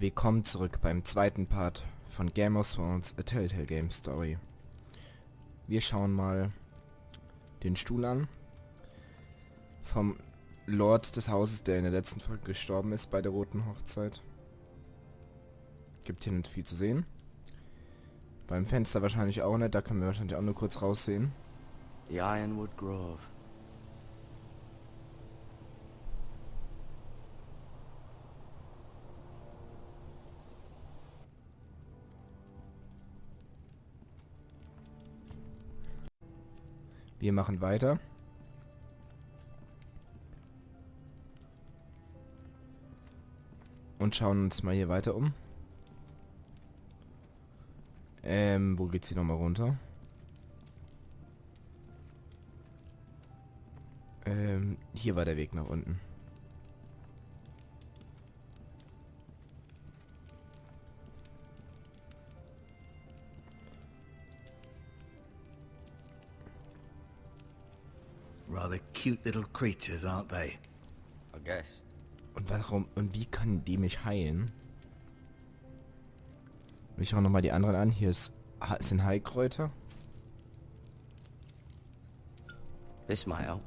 Willkommen zurück beim zweiten Part von Game of Thrones, A Telltale Game Story. Wir schauen mal den Stuhl an. Vom Lord des Hauses, der in der letzten Folge gestorben ist bei der Roten Hochzeit. Gibt hier nicht viel zu sehen. Beim Fenster wahrscheinlich auch nicht, da können wir wahrscheinlich auch nur kurz raussehen. The Ironwood Grove. Wir machen weiter. Und schauen uns mal hier weiter um. Wo geht's hier nochmal runter? Hier war der Weg nach unten. Rather cute little creatures, aren't they? I guess. Und warum und wie kann die mich heilen? Ich schaue nochmal die anderen an. Hier sind Heilkräuter. This might help.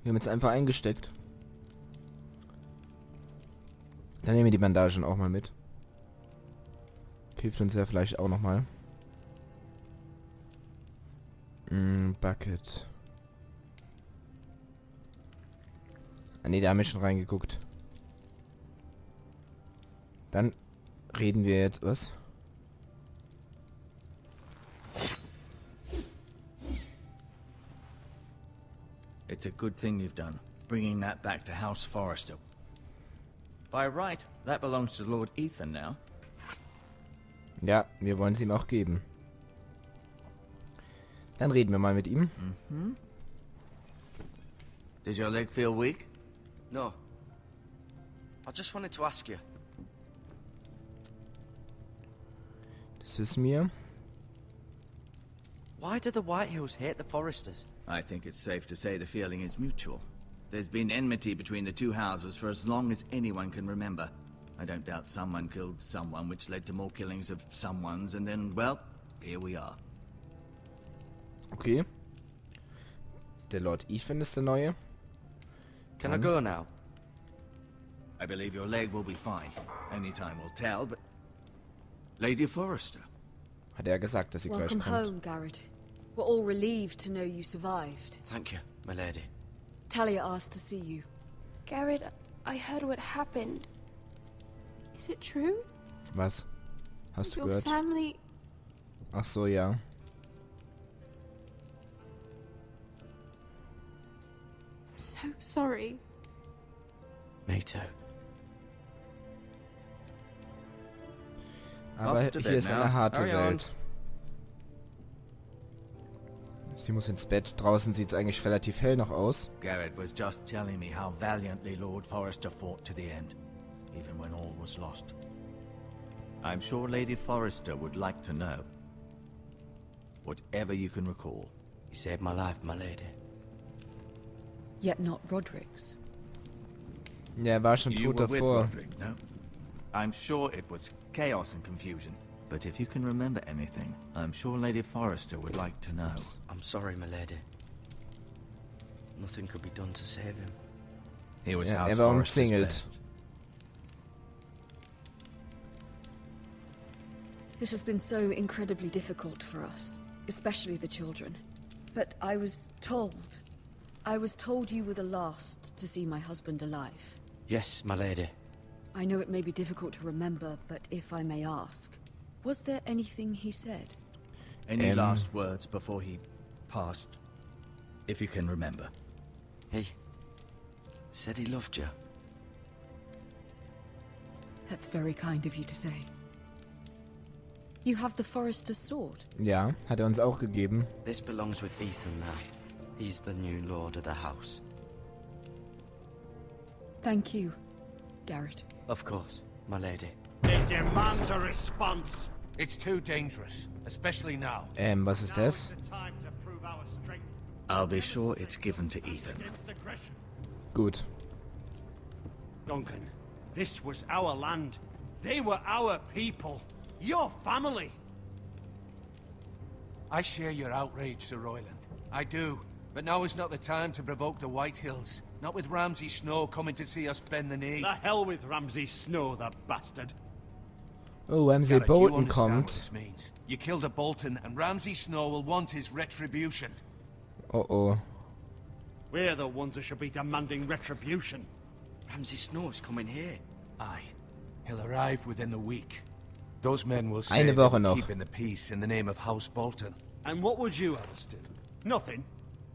Wir haben jetzt einfach eingesteckt. Dann nehmen wir die Bandagen auch mal mit. Hilft uns ja vielleicht auch nochmal. Bucket. Ah ne, da haben wir schon reingeguckt. Dann reden wir jetzt, was? It's a good thing you've done, bringing that back to House Forrester. By right, that belongs to Lord Ethan now. Ja, wir wollen es ihm auch geben. Dann reden wir mal mit ihm. Mm-hmm. Did your leg feel weak? No. I just wanted to ask you. Das wissen wir. Why do the Whitehills hate the Forresters? I think it's safe to say the feeling is mutual. There's been enmity between the two houses for as long as anyone can remember. I don't doubt someone killed someone, which led to more killings of someones, and then, well, here we are. Okay. Der Lord Ethan ist der Neue. Can I go now? I believe your leg will be fine. Only time will tell, but... Lady Forrester. Hat er gesagt, dass sie gleich Welcome kommt. home, Garrett. We're all relieved to know you survived. Thank you, my lady. Talia asked to see you. Garrett, I heard what happened. Is it true? Was? Hast du Your gehört? family... Ach so, ja. I'm so sorry. Me too. Aber Off to hier bed ist now. eine harte Hurry on. Welt. Sie muss ins Bett. Draußen sieht es eigentlich relativ hell noch aus. Garrett was just telling me how valiantly Lord Forrester fought to the end, even when all was lost. I'm sure Lady Forrester would like to know. Whatever you can recall. You saved my life, my lady. Yet not Roderick's. Ja, er war schon You tot were with davor. Roderick, no? I'm sure it was chaos and confusion. But if you can remember anything, I'm sure Lady Forrester would like to know. I'm sorry, my lady. Nothing could be done to save him. He was Ja, House er war Forrester's umzingelt. best. This has been so incredibly difficult for us, especially the children. But I was told you were the last to see my husband alive. Yes, my lady. I know it may be difficult to remember, but if I may ask, was there anything he said? Any last words before he passed? If you can remember. He said he loved you. That's very kind of you to say. You have the Forrester's sword. Ja, hat er uns auch gegeben. This belongs with Ethan now. He's the new lord of the house. Thank you, Garrett. Of course, my lady. It demands a response. It's too dangerous, especially now. Was ist das? Now's the time to prove our strength I'll be sure it's given to Ethan. against aggression. Gut. Duncan, this was our land. They were our people. Your family. I share your outrage, Sir Royland. I do. But now is not the time to provoke the White Hills. Not with Ramsay Snow coming to see us bend the knee. The hell with Ramsay Snow, the bastard. Oh, Ramsay Garrett, you Bolton understand what kommt. this means. You killed a Bolton, and Ramsay Snow will want his retribution. Oh oh. We're the ones that should be demanding retribution. Ramsay Snow's coming here. Aye. He'll arrive within a week. Those men will say Eine they Woche were noch. keeping the peace in the name of House Bolton. And what would you have us do? Nothing.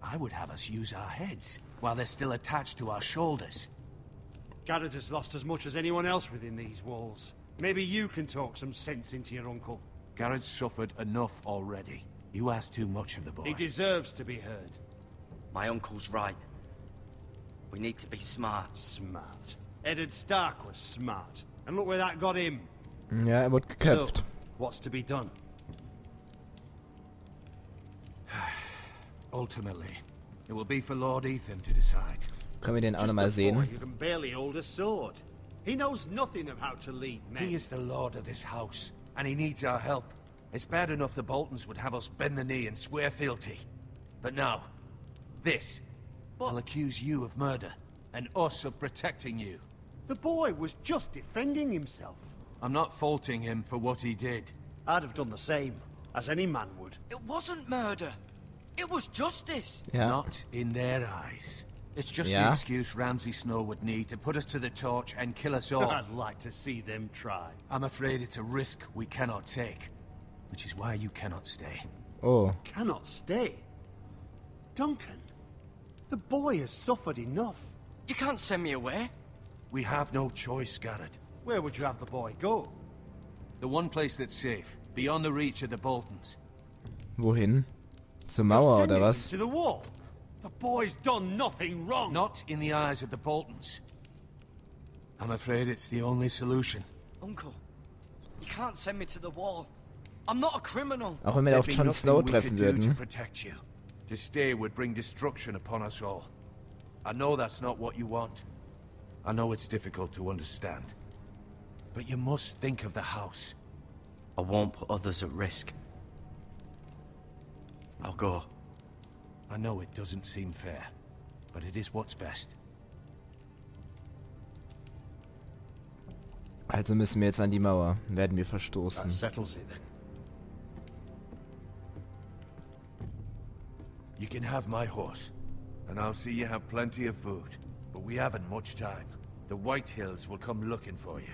I would have us use our heads, while they're still attached to our shoulders. Garrett has lost as much as anyone else within these walls. Maybe you can talk some sense into your uncle. Garrett's suffered enough already. You ask too much of the boy. He deserves to be heard. My uncle's right. We need to be smart. Smart. Eddard Stark was smart. And look where that got him. Ja, wurde geköpft. So, what's to be done? Ultimately, it will be for Lord Ethan to decide. Können wir den auch Just nochmal a boy sehen? who can barely hold a sword. He knows nothing of how to lead men. He is the lord of this house, and he needs our help. It's bad enough the Boltons would have us bend the knee and swear fealty. But now, this. I'll accuse you of murder, and us of protecting you. The boy was just defending himself. I'm not faulting him for what he did. I'd have done the same, as any man would. It wasn't murder. It was justice. Ja. Not in their eyes. It's just the Yeah. excuse Ramsay Snow would need to put us to the torch and kill us all. I'd like to see them try. I'm afraid it's a risk we cannot take, which is why you cannot stay. Oh. Cannot stay. Duncan, the boy has suffered enough. You can't send me away. We have no choice, Garrett. Where would you have the boy go? The one place that's safe, beyond the reach of the Boltons. Wohin? Zur Mauer Send oder him was? to the wall. The boy's done nothing wrong. Not in the eyes of the Boltons. I'm afraid it's the only solution. Uncle, you can't send me to the wall. I'm not a criminal. Auch wenn wir There'd auf be Jon nothing Snow we treffen could do to würden. protect you. To stay would bring destruction upon us all. I know that's not what you want. I know it's difficult to understand. But you must think of the house. I won't put others at risk. I'll go. I know it doesn't seem fair, but it is what's best. Also müssen wir jetzt an die Mauer. Werden wir That verstoßen. settles it then. You can have my horse, and I'll see you have plenty of food. But we haven't much time. The White Hills will come looking for you.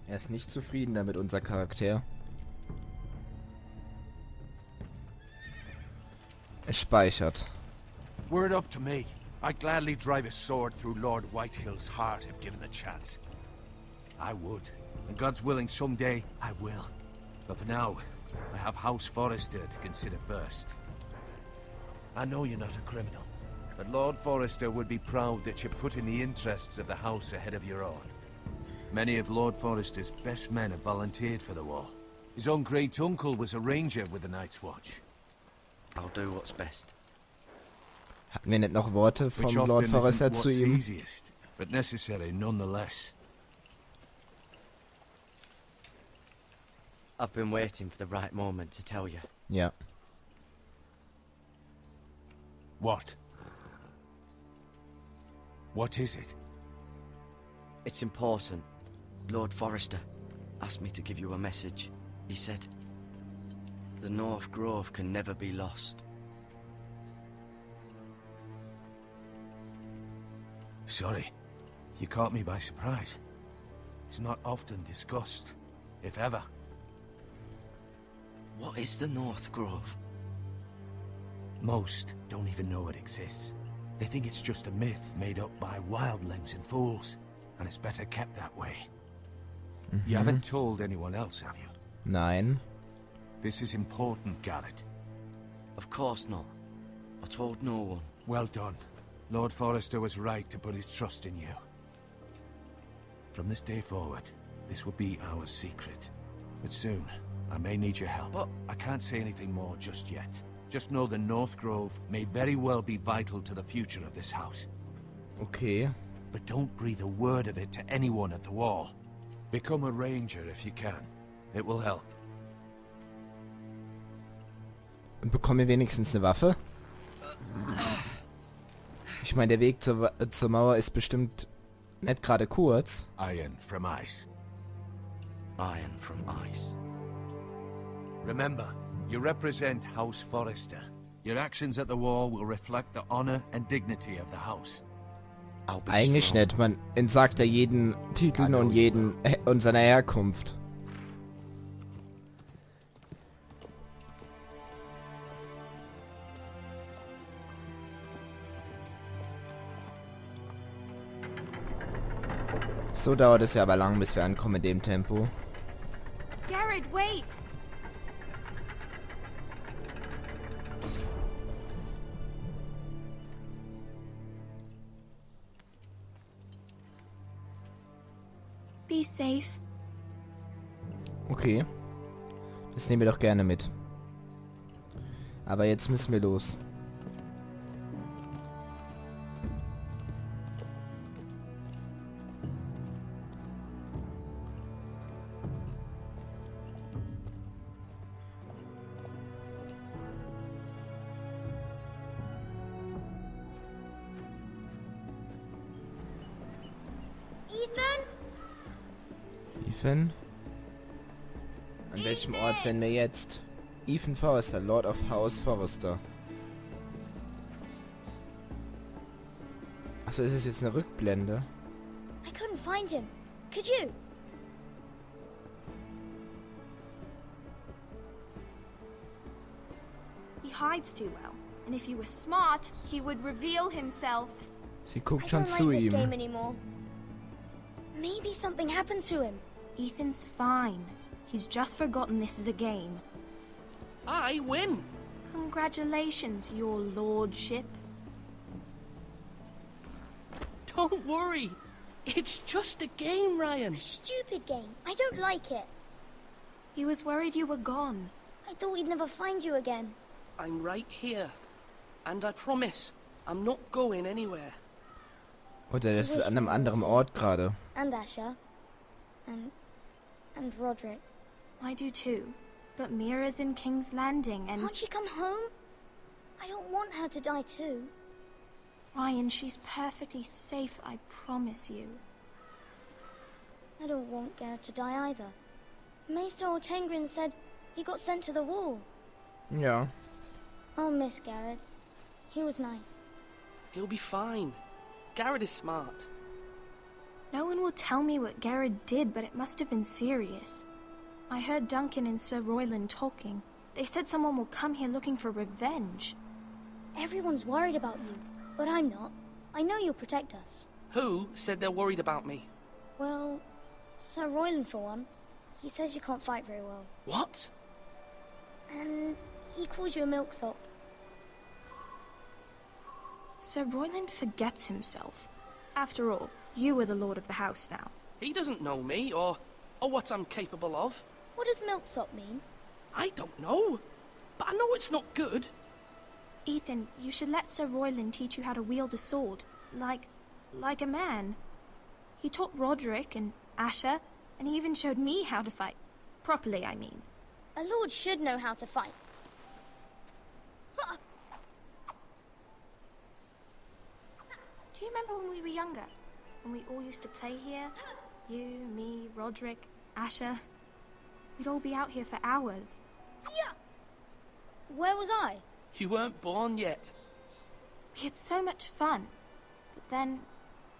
Er ist nicht zufrieden damit, unser Charakter. Es speichert. Were it up to me, I'd gladly drive a sword through Lord Whitehill's heart if given a chance. I would. And God's willing, someday I will. But for now, I have House Forrester to consider first. I know you're not a criminal, but Lord Forrester would be proud that you're putting the interests of the house ahead of your own. Many of Lord Forrester's best men have volunteered for the war. His own great-uncle was a ranger with the Night's Watch. I'll do what's best. Hatten wir nicht noch Worte vom Which Lord often Forrester isn't zu what's ihm? easiest, but necessary nonetheless. I've been waiting for the right moment to tell you. Ja. What? What is it? It's important. Lord Forrester asked me to give you a message. He said, the North Grove can never be lost. Sorry. You caught me by surprise. It's not often discussed, if ever. What is the North Grove? Most don't even know it exists. They think it's just a myth made up by wildlings and fools, and it's better kept that way. You haven't told anyone else, have you? Nein. This is important, Garrett. Of course not. I told no one. Well done. Lord Forrester was right to put his trust in you. From this day forward, this will be our secret. But soon, I may need your help. But- I can't say anything more just yet. Just know the North Grove may very well be vital to the future of this house. Okay. But don't breathe a word of it to anyone at the wall. Become a ranger if you can. It will help. Und bekommen wir wenigstens eine Waffe? Ich meine, der Weg zur Mauer ist bestimmt nicht gerade kurz. Iron from ice. Iron from ice. Remember, you represent House Forrester. Your actions at the wall will reflect the honor and dignity of the house. I'll be Eigentlich strong. nicht. Man entsagt ja jeden Titel und jeden und seiner Herkunft. So dauert es ja aber lang, bis wir ankommen in dem Tempo. Garrett, wait! Be safe. Okay. Das nehmen wir doch gerne mit. Aber jetzt müssen wir los. Ethan? An welchem Ort sind wir jetzt? Ethan Forrester, Lord of Haus Forrester. Achso, ist es jetzt eine Rückblende? I couldn't find him. Could you? He hides too well, and if he were smart, he would reveal himself. Sie guckt I schon don't zu like this game ihm. anymore. Maybe something happened to him. Ethan's fine. He's just forgotten this is a game. I win! Congratulations, your lordship. Don't worry. It's just a game, Ryan. Stupid game. I don't like it. He was worried you were gone. I thought we'd never find you again. I'm right here. And I promise, I'm not going anywhere. Oder das ist an einem anderen Ort gerade. And Asher. And Roderick. I do too. But Mira's in King's Landing and... Can't she come home? I don't want her to die too. Ryan, she's perfectly safe, I promise you. I don't want Garrett to die either. Maester Ortengrin said he got sent to the wall. Ja. I'll miss Garrett. He was nice. He'll be fine. Garrett is smart. No one will tell me what Garrett did, but it must have been serious. I heard Duncan and Sir Royland talking. They said someone will come here looking for revenge. Everyone's worried about you, but I'm not. I know you'll protect us. Who said they're worried about me? Well, Sir Royland for one. He says you can't fight very well. What? And he calls you a milksop. Sir Royland forgets himself. After all, you are the lord of the house now. He doesn't know me, or what I'm capable of. What does milksop mean? I don't know. But I know it's not good. Ethan, you should let Sir Royland teach you how to wield a sword. Like a man. He taught Roderick and Asher, and he even showed me how to fight. Properly, I mean. A lord should know how to fight. Do you remember when we were younger? When we all used to play here? You, me, Roderick, Asher. We'd all be out here for hours. Yeah. Where was I? You weren't born yet. We had so much fun. But then,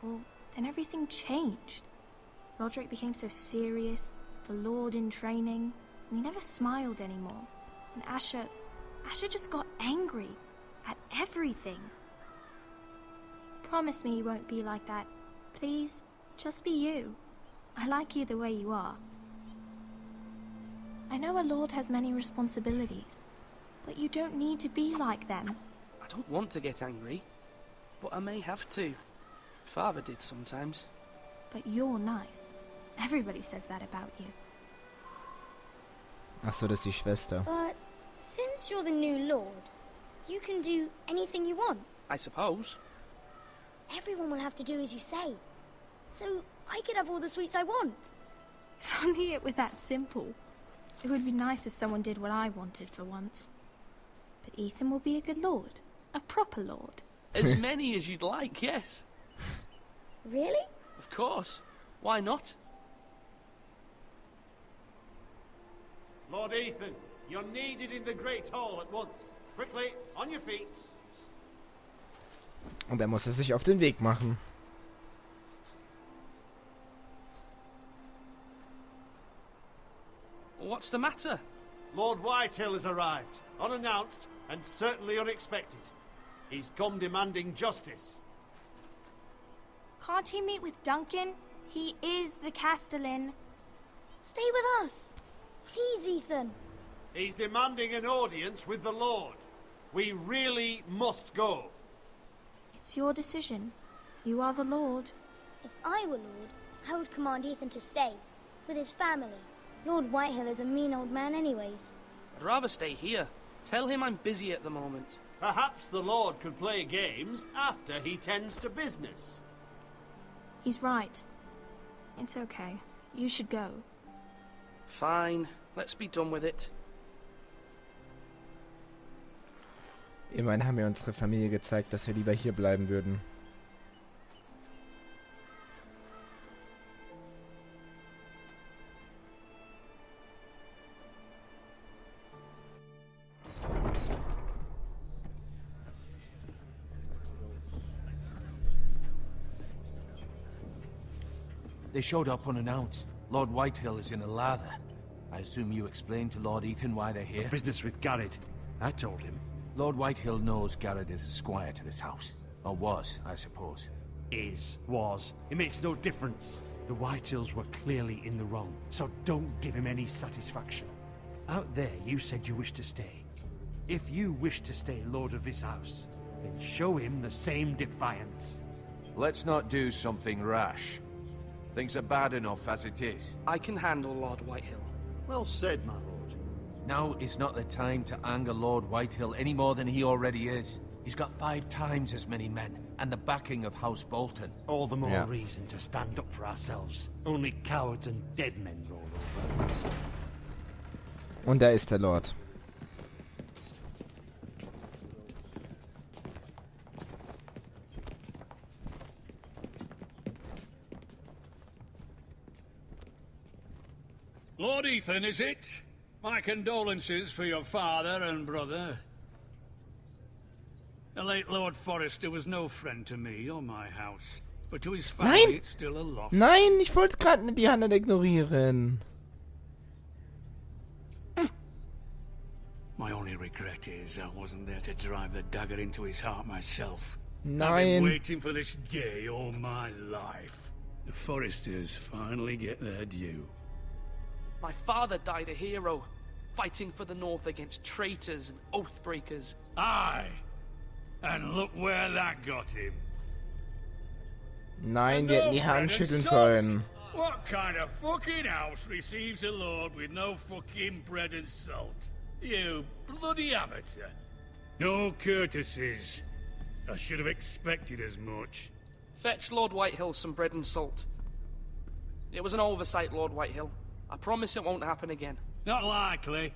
then everything changed. Roderick became so serious, the Lord in training, and he never smiled anymore. And Asher just got angry at everything. Promise me you won't be like that. Please, just be you. I like you the way you are. I know a lord has many responsibilities, but you don't need to be like them. I don't want to get angry, but I may have to. Father did sometimes. But you're nice. Everybody says that about you. Ach so, das ist die Schwester. But since you're the new lord, You can do anything you want. I suppose. Everyone will have to do as you say. So I could have all the sweets I want. If only it were that simple. It would be nice if someone did what I wanted for once. But Ethan will be a good lord. A proper lord. As many as you'd like, yes. Really? Of course. Why not? Lord Ethan, you're needed in the Great Hall at once. Quickly, on your feet. Und er muss sich auf den Weg machen. What's the matter? Lord Whitehill has arrived, unannounced and certainly unexpected. He's come demanding justice. Can't he meet with Duncan? He is the Castellan. Stay with us. Please, Ethan. He's demanding an audience with the Lord. We really must go. It's your decision. You are the lord. If I were Lord, I would command Ethan to stay, with his family. Lord Whitehill is a mean old man anyways. I'd rather stay here. Tell him I'm busy at the moment. Perhaps the Lord could play games after he tends to business. He's right. It's okay. You should go. Fine. Let's be done with it. Immerhin haben wir unsere Familie gezeigt, dass wir lieber hier bleiben würden. They showed up unannounced. Lord Whitehill is in a lather. I assume you explained to Lord Ethan why they're here? Business with Garrett. I told him. Lord Whitehill knows Garrett is a squire to this house. Or was, I suppose. Was. It makes no difference. The Whitehills were clearly in the wrong, so don't give him any satisfaction. Out there, you said you wished to stay. If you wish to stay lord of this house, then show him the same defiance. Let's not do something rash. Things are bad enough as it is. I can handle Lord Whitehill. Well said, my lord. Now is not the time to anger Lord Whitehill any more than he already is. He's got 5 times as many men, and the backing of House Bolton. All the more reason to stand up for ourselves. Only cowards and dead men roll over. Und da ist der Lord. Lord Ethan, is it? My condolences for your father and brother. The late Lord Forrester was no friend to me or my house, but to his family it's still a loss. Nein, ich wollte gerade die Hand ignorieren. My only regret is I wasn't there to drive the dagger into his heart myself. I've Nein. been waiting for this day all my life. The Forresters finally get their due. My father died a hero, fighting for the North against traitors and oathbreakers. Aye, and look where that got him. Nein, wir hätten die Hand schütteln sollen. What kind of fucking house receives a lord with no fucking bread and salt? You bloody amateur. No courtesies. I should have expected as much. Fetch Lord Whitehill some bread and salt. It was an oversight, Lord Whitehill. I promise it won't happen again. Not likely.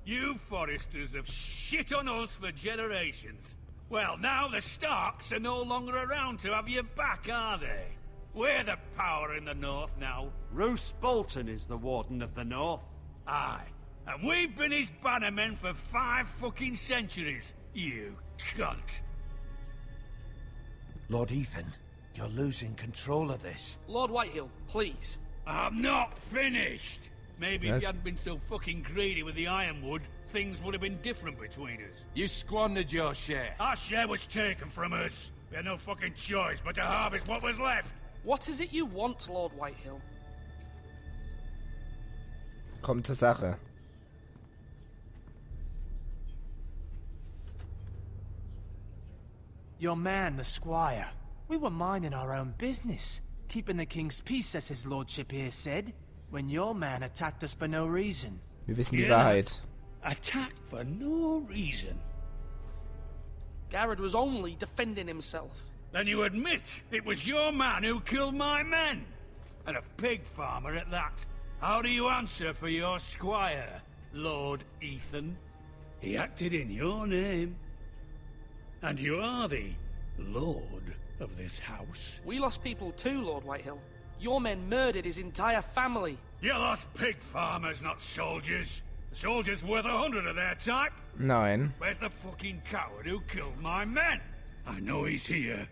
You Forresters have shit on us for generations. Well, now the Starks are no longer around to have you back, are they? We're the power in the North now. Roose Bolton is the Warden of the North. Aye. And we've been his bannermen for 5 fucking centuries, you cunt. Lord Ethan, you're losing control of this. Lord Whitehill, please. I'm not finished. Maybe if Yes. you hadn't been so fucking greedy with the ironwood, things would have been different between us. You squandered your share. Our share was taken from us. We had no fucking choice but to harvest what was left. What is it you want, Lord Whitehill? Kommt zur Sache. Your man, the squire. We were minding our own business, keeping the king's peace, as his lordship here said, when your man attacked us for no reason. Wir wissen die Wahrheit. Attacked for no reason. Garrett was only defending himself. Then you admit it was your man who killed my men? And a pig farmer at that. How do you answer for your squire, Lord Ethan? He acted in your name. And you are the lord of this house. We lost people too, Lord Whitehill. Your men murdered his entire family. You lost pig farmers, not soldiers. The soldiers worth 100 of their type. Nein. Where's the fucking coward who killed my men? I know he's here.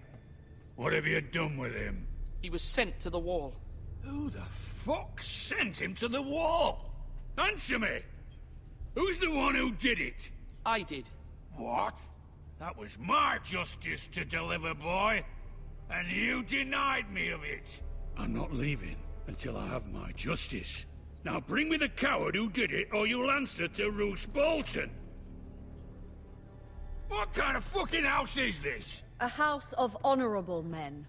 What have you done with him? He was sent to the wall. Who the fuck sent him to the wall? Answer me! Who's the one who did it? I did. What? That was my justice to deliver, boy. And you denied me of it. I'm not leaving until I have my justice. Now bring me the coward who did it, or you'll answer to Roose Bolton. What kind of fucking house is this? A house of honorable men.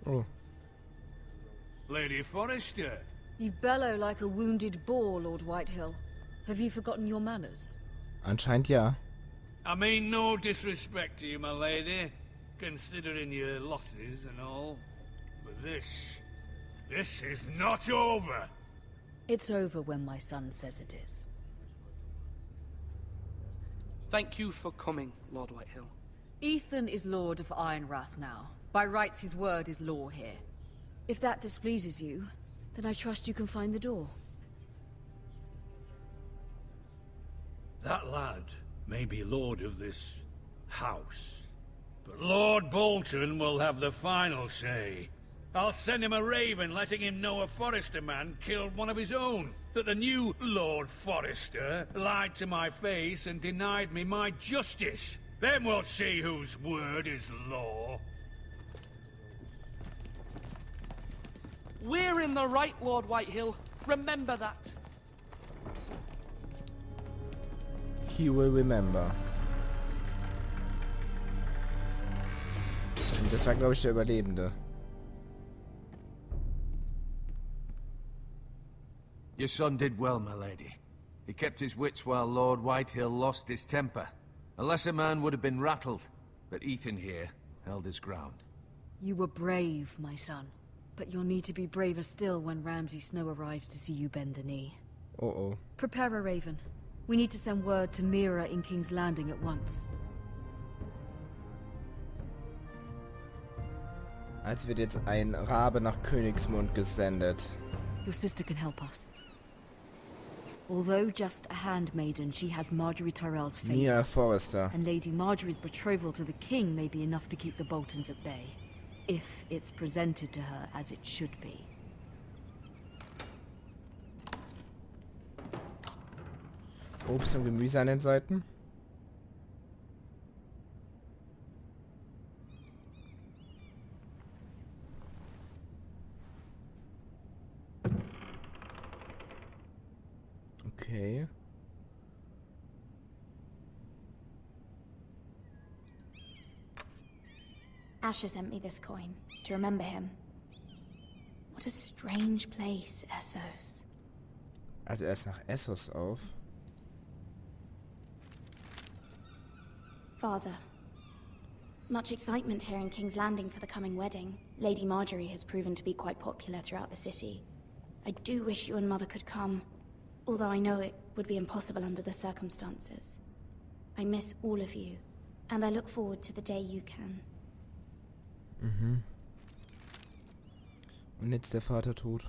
Oh. Lady Forrester. You bellow like a wounded boar, Lord Whitehill. Have you forgotten your manners? Anscheinend ja. I mean no disrespect to you, my lady, considering your losses and all. But this is not over. It's over when my son says it is. Thank you for coming, Lord Whitehill. Ethan is Lord of Ironrath now. By rights, his word is law here. If that displeases you, then I trust you can find the door. That lad may be lord of this house, but Lord Bolton will have the final say. I'll send him a raven letting him know a Forrester man killed one of his own. That the new Lord Forrester lied to my face and denied me my justice. Then we'll see whose word is law. We're in the right, Lord Whitehill. Remember that. He will remember. Und das war, glaube ich, der Überlebende. Your son did well, my lady. He kept his wits while Lord Whitehill lost his temper. A lesser man would have been rattled, but Ethan here held his ground. You were brave, my son. But you'll need to be braver still when Ramsay Snow arrives to see you bend the knee. Oh. Prepare a raven. We need to send word to Mira in King's Landing at once. Als wird jetzt ein Rabe nach Königsmund gesendet. Your sister can help us. Although just a handmaiden, she has Marjorie Tyrell's favor. Mia Forrester. And Lady Marjorie's betrothal to the king may be enough to keep the Boltons at bay. If it's presented to her as it should be. Obst und Gemüse an den Seiten. Okay. Asher sent me this coin to remember him. What a strange place, Essos. Also erst nach Essos auf. Father, much excitement here in King's Landing for the coming wedding. Lady Marjorie has proven to be quite popular throughout the city. I do wish you and Mother could come, although I know it would be impossible under the circumstances. I miss all of you, and I look forward to the day you can. Mhm. Und jetzt der Vater tot.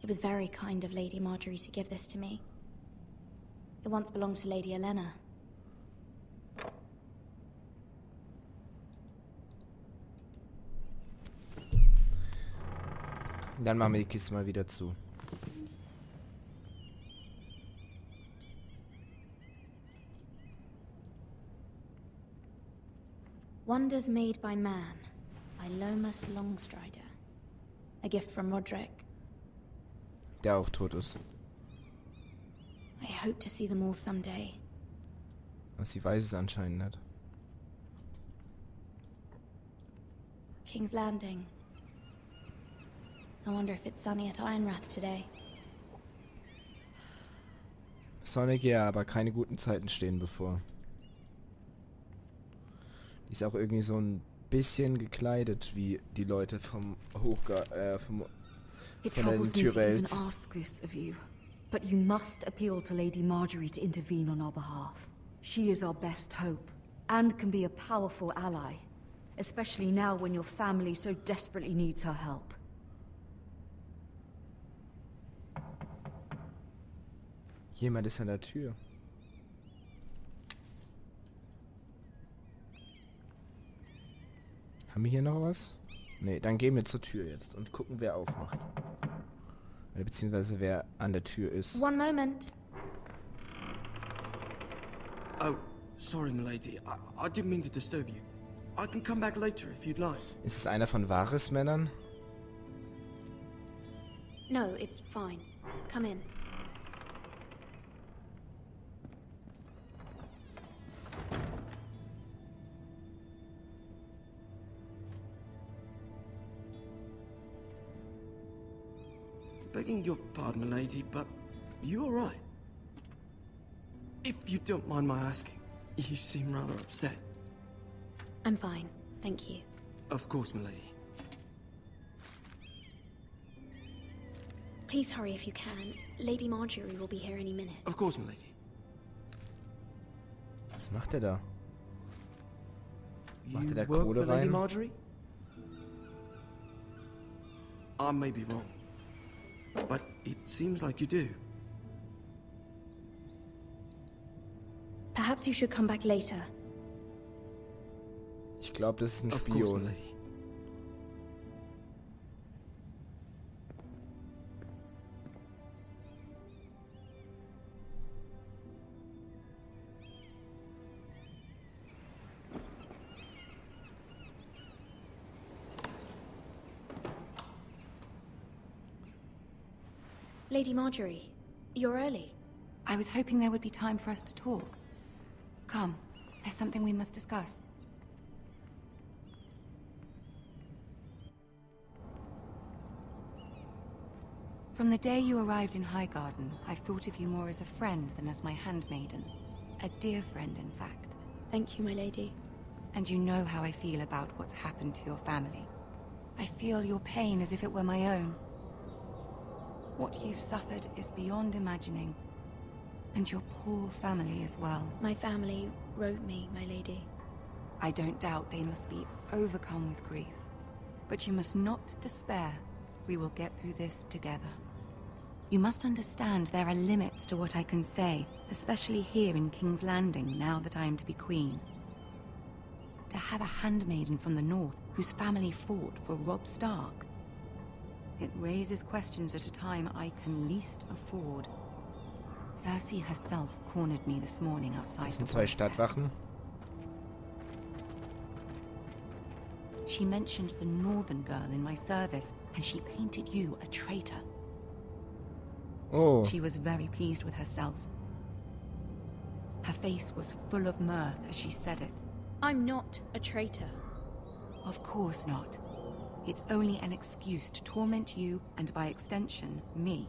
It was very kind of Lady Marjorie to give this to me. It once belonged to Lady Elena. Dann machen wir die Kiste mal wieder zu. Wonders Made by Man, by Lomas Longstrider. A gift from Roderick. Der auch tot ist. I hope to see them all someday. Was sie weiß es anscheinend nicht. King's Landing. I wonder if it's sunny at Ironrath today. Sonnig ja, aber keine guten Zeiten stehen bevor. Die ist auch irgendwie so ein bisschen gekleidet wie die Leute vom von It den troubles me to even Tyrells. ask this of you, but you must appeal to Lady Marjorie to intervene on our behalf. She is our best hope, and can be a powerful ally, especially now when your family so desperately needs her help. Jemand ist an der Tür. Haben wir hier noch was? Ne, dann gehen wir zur Tür jetzt und gucken, wer aufmacht. Beziehungsweise wer an der Tür ist. One moment. Oh, sorry, milady. I didn't mean to disturb you. I can come back later if you'd like. Ist es einer von Wahres Männern? No, it's fine. Come in. Begging your pardon, milady, but you all right? If you don't mind my asking, you seem rather upset. I'm fine, thank you. Of course, milady. Please hurry if you can. Lady Marjorie will be here any minute. Of course, milady. Was macht er da? Macht er da You work Kohle for Lady rein? Marjorie? I may be wrong, but it seems like you do. Perhaps you should come back later. Ich glaube, das ist ein Of course, Spion. milady. Lady Marjorie, you're early. I was hoping there would be time for us to talk. Come, there's something we must discuss. From the day you arrived in Highgarden, I've thought of you more as a friend than as my handmaiden. A dear friend, in fact. Thank you, my lady. And you know how I feel about what's happened to your family. I feel your pain as if it were my own. What you've suffered is beyond imagining. And your poor family as well. My family wrote me, my lady. I don't doubt they must be overcome with grief. But you must not despair. We will get through this together. You must understand there are limits to what I can say, especially here in King's Landing, now that I am to be queen. To have a handmaiden from the north whose family fought for Robb Stark. It raises questions at a time I can least afford. Cersei herself cornered me this morning outside Das the sind zwei Wall's End. Stadtwachen. She mentioned the northern girl in my service, and she painted you a traitor. Oh. She was very pleased with herself. Her face was full of mirth as she said it. I'm not a traitor. Of course not. It's only an excuse to torment you, and by extension, me.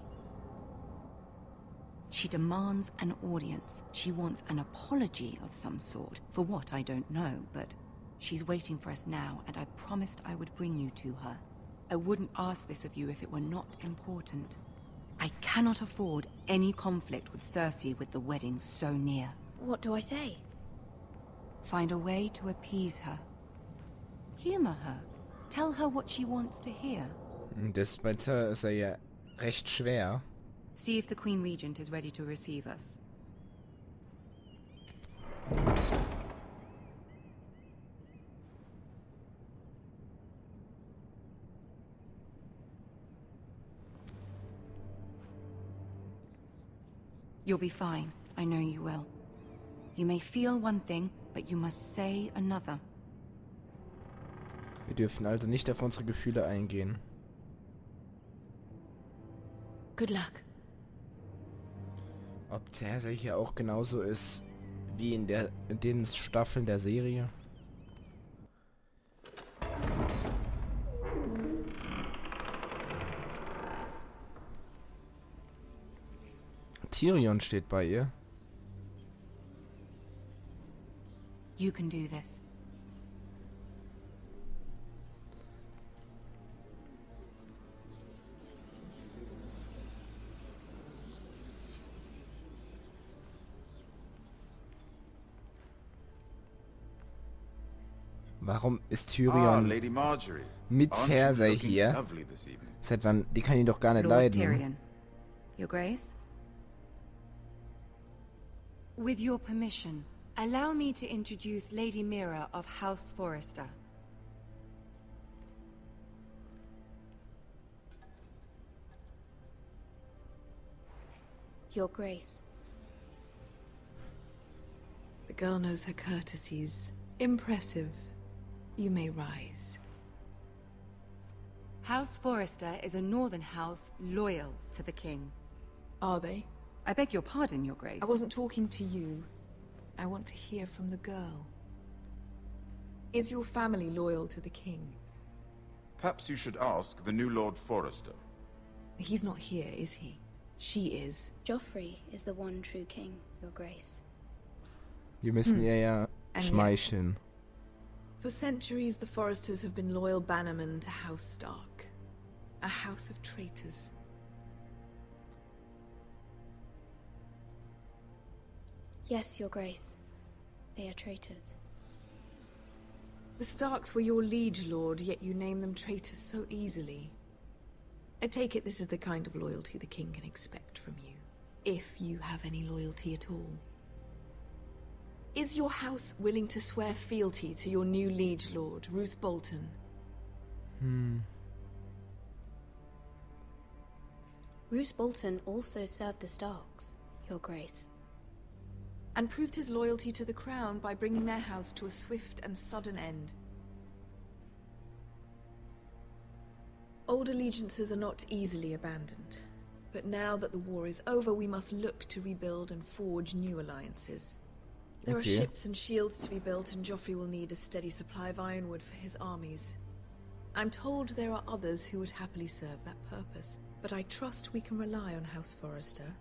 She demands an audience. She wants an apology of some sort, for what I don't know, but she's waiting for us now, and I promised I would bring you to her. I wouldn't ask this of you if it were not important. I cannot afford any conflict with Cersei with the wedding so near. What do I say? Find a way to appease her. Humor her. Tell her what she wants to hear. Das bei Cersei ja recht schwer. See if the Queen Regent is ready to receive us. You'll be fine. I know you will. You may feel one thing, but you must say another. Wir dürfen also nicht auf unsere Gefühle eingehen. Good luck. Ob Cersei hier auch genauso ist wie in den Staffeln der Serie? Tyrion steht bei ihr. You can do this. Warum ist Tyrion Lady Marjorie. mit Aren't you Cersei looking hier? lovely this evening? Seit wann? Die kann ihn doch gar nicht Lord leiden. Tyrion. Your Grace? With your permission, allow me to introduce Lady Mira of House Forrester. Your Grace. The girl knows her courtesies. Impressive. You may rise. House Forrester is a northern house loyal to the king. Are they? I beg your pardon, Your Grace. I wasn't talking to you. I want to hear from the girl. Is your family loyal to the king? Perhaps you should ask the new Lord Forrester. He's not here, is he? She is. Joffrey is the one true king, Your Grace. Wir müssen ihr ja schmeicheln. For centuries, the Forresters have been loyal bannermen to House Stark. A house of traitors. Yes, Your Grace. They are traitors. The Starks were your liege lord, yet you name them traitors so easily. I take it this is the kind of loyalty the king can expect from you. If you have any loyalty at all. Is your house willing to swear fealty to your new liege lord, Roose Bolton? Roose Bolton also served the Starks, Your Grace. And proved his loyalty to the crown by bringing their house to a swift and sudden end. Old allegiances are not easily abandoned. But now that the war is over, we must look to rebuild and forge new alliances. There are ships and shields to be built, and Joffrey will need a steady supply of ironwood for his armies. I'm told there are others who would happily serve that purpose, but I trust we can rely on House Forrester.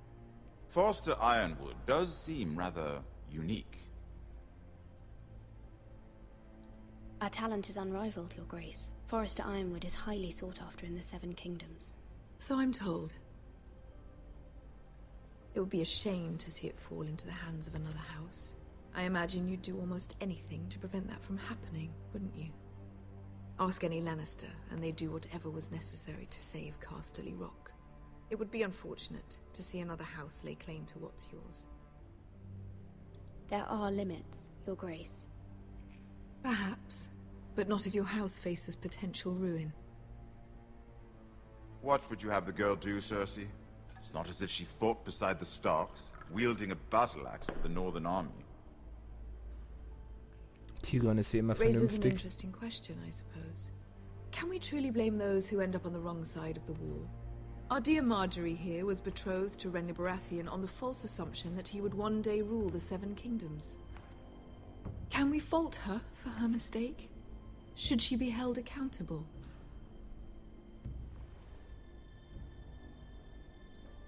Forrester Ironwood does seem rather unique. Our talent is unrivaled, Your Grace. Forrester Ironwood is highly sought after in the Seven Kingdoms. So I'm told. It would be a shame to see it fall into the hands of another house. I imagine you'd do almost anything to prevent that from happening, wouldn't you? Ask any Lannister, and they'd do whatever was necessary to save Casterly Rock. It would be unfortunate to see another house lay claim to what's yours. There are limits, Your Grace. Perhaps, but not if your house faces potential ruin. What would you have the girl do, Cersei? It's not as if she fought beside the Starks, wielding a battle axe for the Northern Army. Tyrion ist wie immer Raises an vernünftig. interesting question, I suppose. Can we truly blame those who end up on the wrong side of the wall? Our dear Marjorie here was betrothed to Renly Baratheon on the false assumption that he would one day rule the Seven Kingdoms. Can we fault her for her mistake? Should she be held accountable?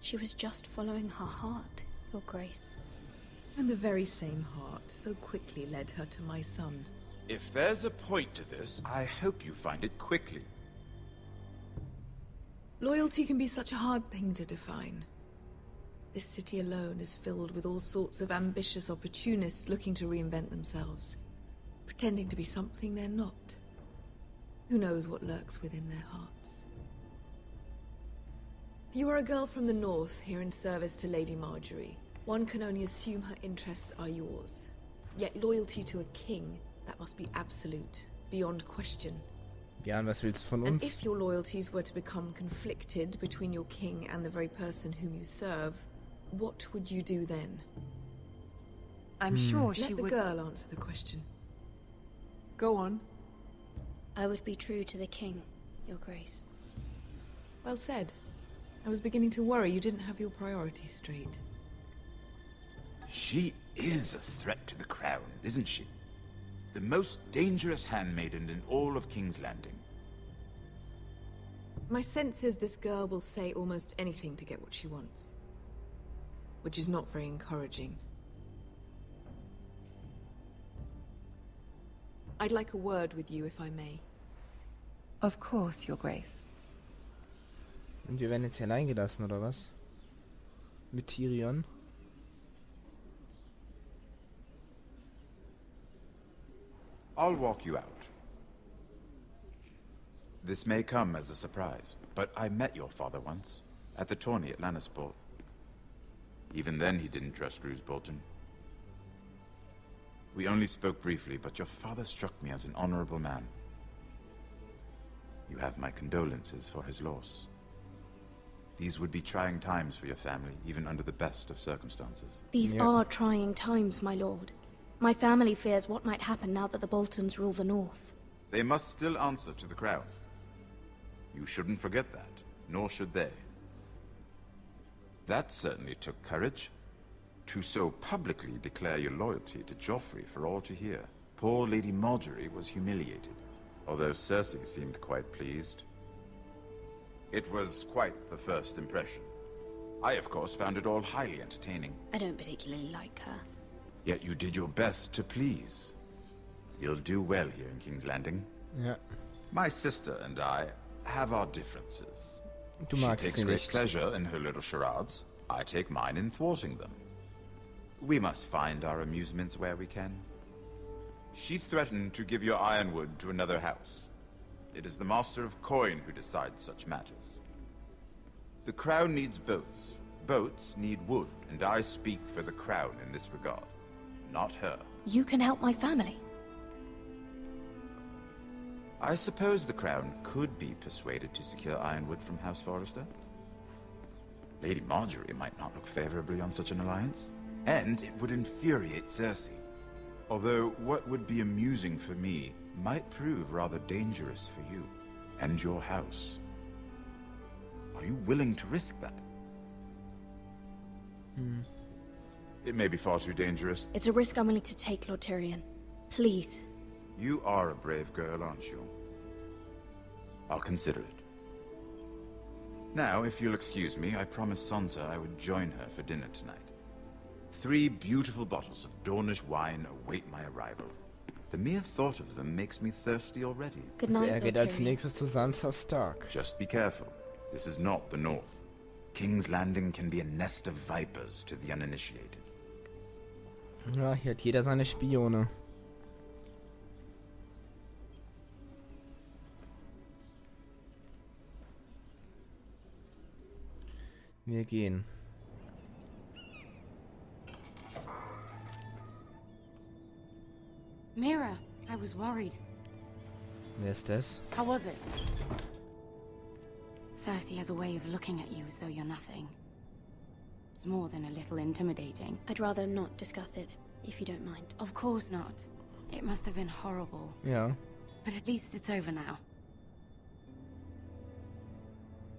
She was just following her heart, Your Grace. And the very same heart so quickly led her to my son. If there's a point to this, I hope you find it quickly. Loyalty can be such a hard thing to define. This city alone is filled with all sorts of ambitious opportunists looking to reinvent themselves, pretending to be something they're not. Who knows what lurks within their hearts? You are a girl from the north here in service to Lady Marjorie. One can only assume her interests are yours. Yet loyalty to a king, that must be absolute, beyond question. Jan, was willst du von And uns? if your loyalties were to become conflicted between your king and the very person whom you serve, what would you do then? I'm sure she Let the would... girl answer the question. Go on. I would be true to the king, Your Grace. Well said. I was beginning to worry you didn't have your priorities straight. She is a threat to the crown, isn't she? The most dangerous handmaiden in all of King's Landing. My sense is this girl will say almost anything to get what she wants. which is not very encouraging. I'd like a word with you, if I may. Of course, Your Grace. Und wir werden jetzt hier allein gelassen, oder was? Mit Tyrion? I'll walk you out. This may come as a surprise, but I met your father once, at the tourney at Lannisport. Even then he didn't trust Roose Bolton. We only spoke briefly, but your father struck me as an honorable man. You have my condolences for his loss. These would be trying times for your family, even under the best of circumstances. These are trying times, my lord. My family fears what might happen now that the Boltons rule the North. They must still answer to the crown. You shouldn't forget that, nor should they. That certainly took courage. To so publicly declare your loyalty to Joffrey for all to hear. Poor Lady Marjorie was humiliated, although Cersei seemed quite pleased. It was quite the first impression. I, of course, found it all highly entertaining. I don't particularly like her. Yet you did your best to please. You'll do well here in King's Landing. Ja. My sister and I have our differences. Du She magst takes sie great nicht. pleasure in her little charades. I take mine in thwarting them. We must find our amusements where we can. She threatened to give your ironwood to another house. It is the Master of Coin who decides such matters. The Crown needs boats. Boats need wood, and I speak for the Crown in this regard. Not her. You can help my family. I suppose the Crown could be persuaded to secure ironwood from House Forrester. Lady Marjorie might not look favorably on such an alliance, and it would infuriate Cersei. Although what would be amusing for me might prove rather dangerous for you and your house. Are you willing to risk that? It may be far too dangerous. It's a risk I'm willing to take, Lord Tyrion. Please. You are a brave girl, aren't you? I'll consider it. Now, if you'll excuse me, I promised Sansa I would join her for dinner tonight. 3 beautiful bottles of Dornish wine await my arrival. The mere thought of them makes me thirsty already. Good Also, night, er Lord geht als Tyrion. nächstes zu Sansa Stark. Just be careful. This is not the North. King's Landing can be a nest of vipers to the uninitiated. Ja, hier hat jeder seine Spione. Wir gehen. Mira, I was worried. Wer ist das? How was it? Cersei has a way of looking at you as though you're nothing. It's more than a little intimidating. I'd rather not discuss it, if you don't mind. Of course not. It must have been horrible. Ja. But at least it's over now.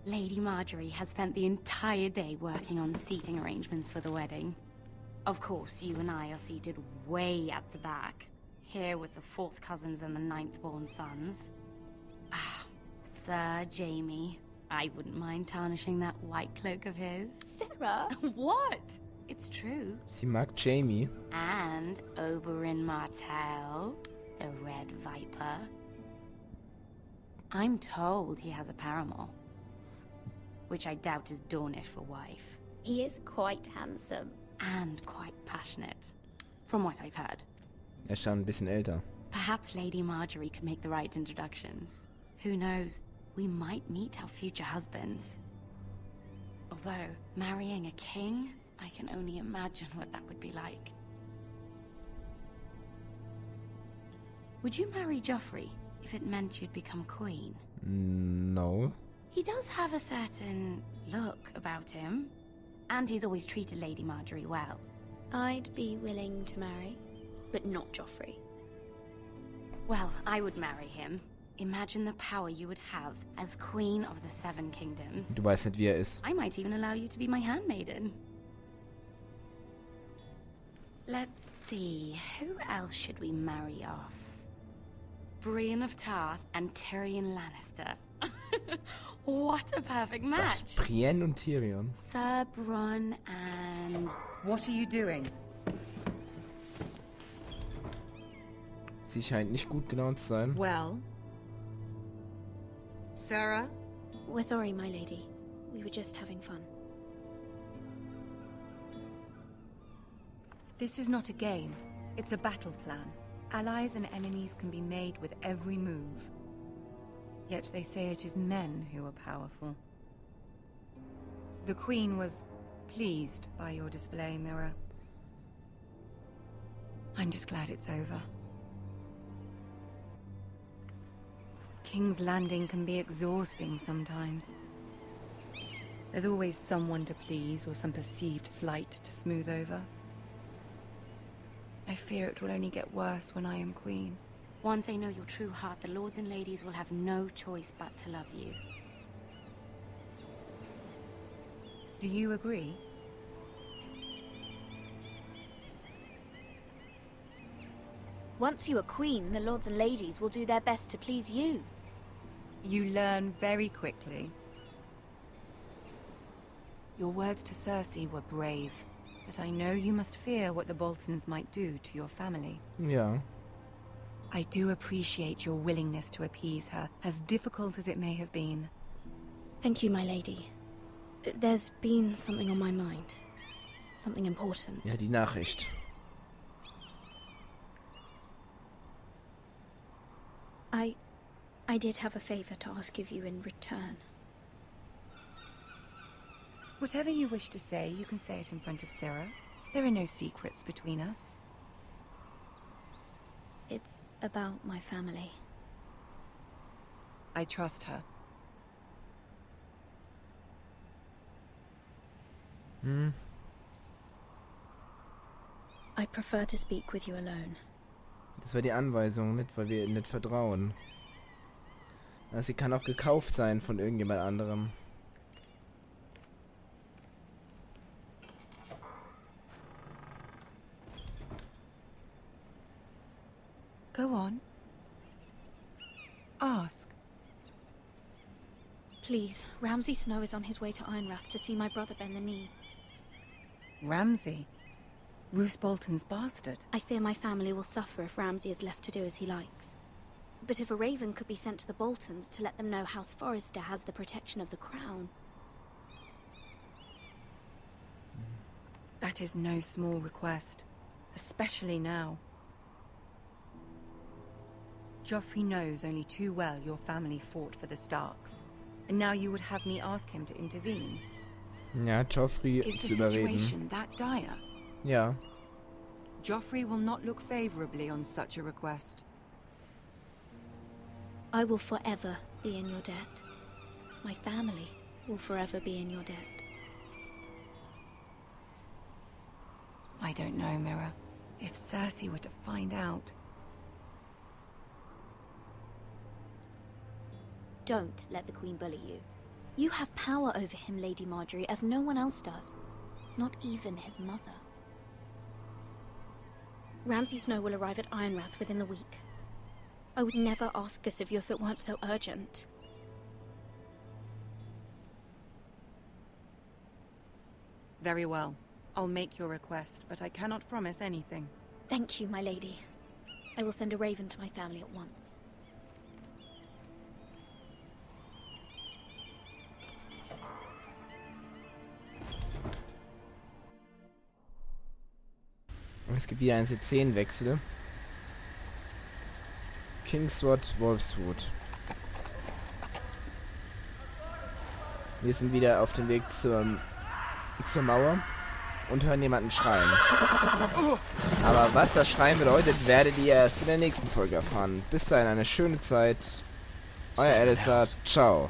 Lady Marjorie has spent the entire day working on seating arrangements for the wedding. Of course, you and I are seated way at the back, here with the 4th cousins and the 9th-born sons. Ah, Sir Jaime. I wouldn't mind tarnishing that white cloak of his. Sarah! What? It's true. Sie mag Jaime. And Oberyn Martell, the Red Viper. I'm told he has a paramour, which I doubt is Dornish for wife. He is quite handsome. And quite passionate, from what I've heard. Er ist schon ein bisschen älter. Perhaps Lady Marjorie could make the right introductions. Who knows? We might meet our future husbands. Although, marrying a king, I can only imagine what that would be like. Would you marry Joffrey if it meant you'd become queen? No. He does have a certain look about him, and he's always treated Lady Marjorie well. I'd be willing to marry, but not Joffrey. Well, I would marry him. Imagine the power you would have as Queen of the 7 Kingdoms. Du weißt nicht, wie er ist. I might even allow you to be my handmaiden. Let's see, who else should we marry off? Brienne of Tarth and Tyrion Lannister. What a perfect Das match. Brienne und Tyrion. Sir Bronn and... What are you doing? Sie scheint nicht gut gelaunt zu sein. Well? Sarah? We're sorry, my lady. We were just having fun. This is not a game. It's a battle plan. Allies and enemies can be made with every move. Yet they say it is men who are powerful. The Queen was pleased by your display, Mira. I'm just glad it's over. King's Landing can be exhausting sometimes. There's always someone to please or some perceived slight to smooth over. I fear it will only get worse when I am queen. Once they know your true heart, the lords and ladies will have no choice but to love you. Do you agree? Once you are queen, the lords and ladies will do their best to please you. You learn very quickly. Your words to Cersei were brave, but I know you must fear what the Boltons might do to your family. Ja. I do appreciate your willingness to appease her, as difficult as it may have been. Thank you, my lady. There's been something on my mind. Something important. Ja, die Nachricht. I did have a favor to ask of you in return. Whatever you wish to say, you can say it in front of Sarah. There are no secrets between us. It's about my family. I trust her. I prefer to speak with you alone. Das war die Anweisung, nicht weil wir ihr nicht vertrauen. Also sie kann auch gekauft sein von irgendjemand anderem. Go on. Ask. Please, Ramsay Snow is on his way to Ironrath to see my brother bend the knee. Ramsay? Roose Bolton's bastard? I fear my family will suffer if Ramsay is left to do as he likes. But if a raven could be sent to the Boltons to let them know House Forrester has the protection of the crown... That is no small request, especially now. Joffrey knows only too well your family fought for the Starks, and now you would have me ask him to intervene. Ja, Joffrey Is zu the überreden. situation that dire? Ja. Joffrey will not look favorably on such a request. I will forever be in your debt. My family will forever be in your debt. I don't know, Mira. If Cersei were to find out... Don't let the Queen bully you. You have power over him, Lady Marjorie, as no one else does. Not even his mother. Ramsay Snow will arrive at Ironrath within the week. I would never ask this of you if it weren't so urgent. Very well. I'll make your request, but I cannot promise anything. Thank you, my lady. I will send a raven to my family at once. Es gibt wieder einen C10-Wechsel. Kingswood, Wolfswood. Wir sind wieder auf dem Weg zur Mauer und hören jemanden schreien. Aber was das Schreien bedeutet, werdet ihr erst in der nächsten Folge erfahren. Bis dahin eine schöne Zeit. Euer Alistair. Ciao.